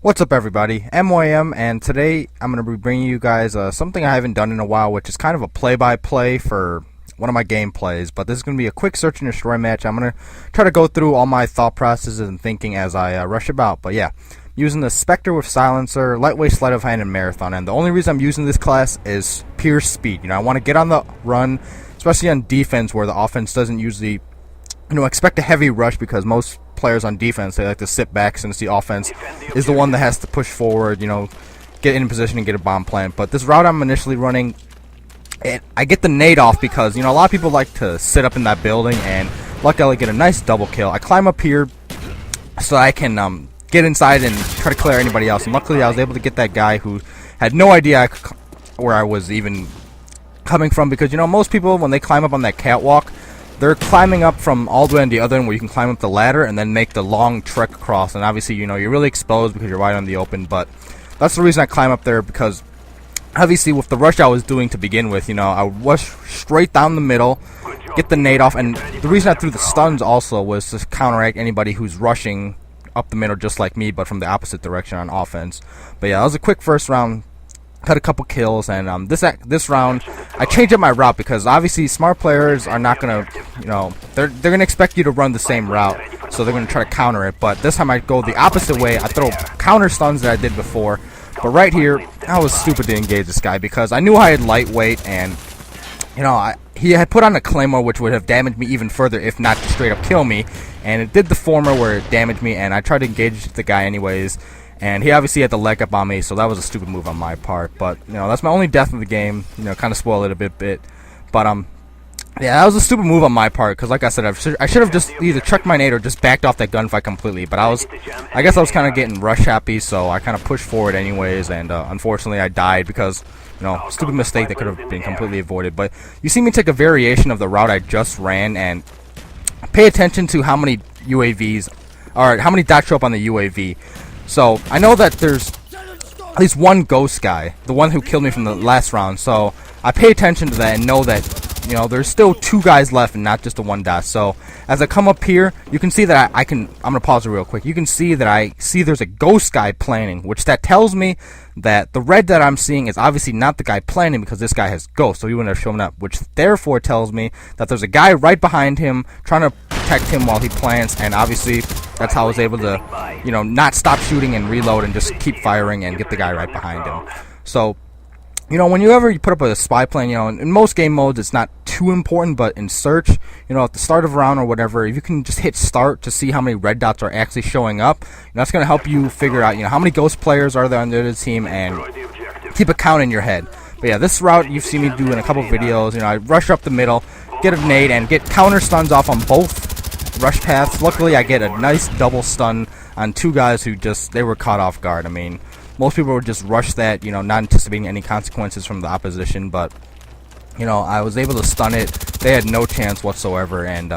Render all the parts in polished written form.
What's up, everybody? MyM, and today I'm going to be bringing you guys something I haven't done in a while, which is kind of a play-by-play for one of my gameplays. But this is going to be a quick search and destroy match. I'm going to try to go through all my thought processes and thinking as I rush about. But yeah, using the Spectre with Silencer, Lightweight, Sleight of Hand, and Marathon. And the only reason I'm using this class is pure speed. I want to get on the run, especially on defense where the offense doesn't usually expect a heavy rush, because most players on defense, they like to sit back since the offense is the one that has to push forward, get in position and get a bomb plant. But this route I'm initially running, I get the nade off because, a lot of people like to sit up in that building, and luckily I get a nice double kill. I climb up here so I can get inside and try to clear anybody else, and luckily I was able to get that guy who had no idea where I was even coming from, because, most people, when they climb up on that catwalk, they're climbing up from all the way on the other end where you can climb up the ladder and then make the long trek across. And obviously, you're really exposed because you're right on the open. But that's the reason I climb up there, because obviously with the rush I was doing to begin with, I would rush straight down the middle, get the nade off. And the reason I threw the stuns also was to counteract anybody who's rushing up the middle just like me, but from the opposite direction on offense. But yeah, that was a quick first round. Cut a couple kills, and this round I changed up my route, because obviously smart players are not gonna, they're gonna expect you to run the same route, so they're gonna try to counter it. But this time I go the opposite way. I throw counter stuns that I did before, but right here I was stupid to engage this guy because I knew I had lightweight, and he had put on a claymore which would have damaged me even further if not to straight up kill me, and it did the former where it damaged me, and I tried to engage the guy anyways. And he obviously had the leg up on me, so that was a stupid move on my part. But, that's my only death of the game. Kind of spoiled it a bit. But, yeah, that was a stupid move on my part, because like I said, I should have just either checked my nade or just backed off that gunfight completely. But I guess I was kind of getting rush happy, so I kind of pushed forward anyways. And, unfortunately, I died because, stupid mistake that could have been completely avoided. But you see me take a variation of the route I just ran, and pay attention to how many UAVs, or how many dots show up on the UAV. So, I know that there's at least one ghost guy, the one who killed me from the last round, so I pay attention to that and know that, there's still two guys left and not just the one dot. So, as I come up here, you can see that I'm going to pause it real quick. You can see that there's a ghost guy planning, which that tells me that the red that I'm seeing is obviously not the guy planning, because this guy has ghost, so he wouldn't have shown up, which therefore tells me that there's a guy right behind him trying to protect him while he plants, and obviously that's how I was able to, not stop shooting and reload and just keep firing and get the guy right behind him. So, whenever you put up a spy plane, in most game modes it's not too important, but in search, at the start of a round or whatever, if you can just hit start to see how many red dots are actually showing up, that's going to help you figure out, how many ghost players are there on the other team, and keep a count in your head. But yeah, this route you've seen me do in a couple videos. I rush up the middle, get a nade, and get counter stuns off on both rush paths. Luckily, I get a nice double stun on two guys who they were caught off guard. I mean, most people would just rush that, not anticipating any consequences from the opposition, but, I was able to stun it. They had no chance whatsoever, and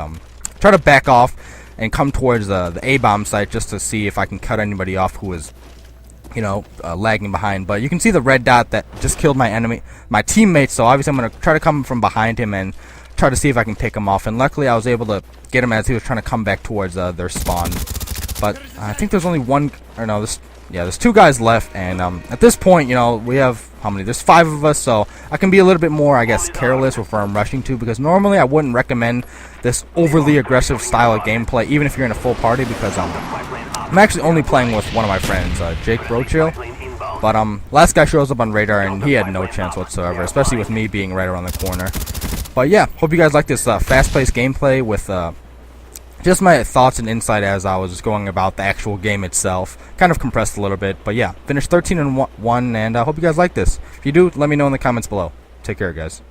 try to back off and come towards the A-bomb site just to see if I can cut anybody off who is, lagging behind. But you can see the red dot that just killed my teammate, so obviously I'm going to try to come from behind him and try to see if I can pick him off, and luckily I was able to get him as he was trying to come back towards their spawn. But I think there's only one, or no, there's two guys left, and at this point, we have, how many? There's 5 of us, so I can be a little bit more, I guess, careless with where I'm rushing to, because normally I wouldn't recommend this overly aggressive style of gameplay, even if you're in a full party, because I'm actually only playing with one of my friends, Jake Brochill. But last guy shows up on radar, and he had no chance whatsoever, especially with me being right around the corner. But yeah, hope you guys like this fast-paced gameplay with just my thoughts and insight as I was just going about the actual game itself. Kind of compressed a little bit, but yeah, finished 13-1, and I hope you guys like this. If you do, let me know in the comments below. Take care, guys.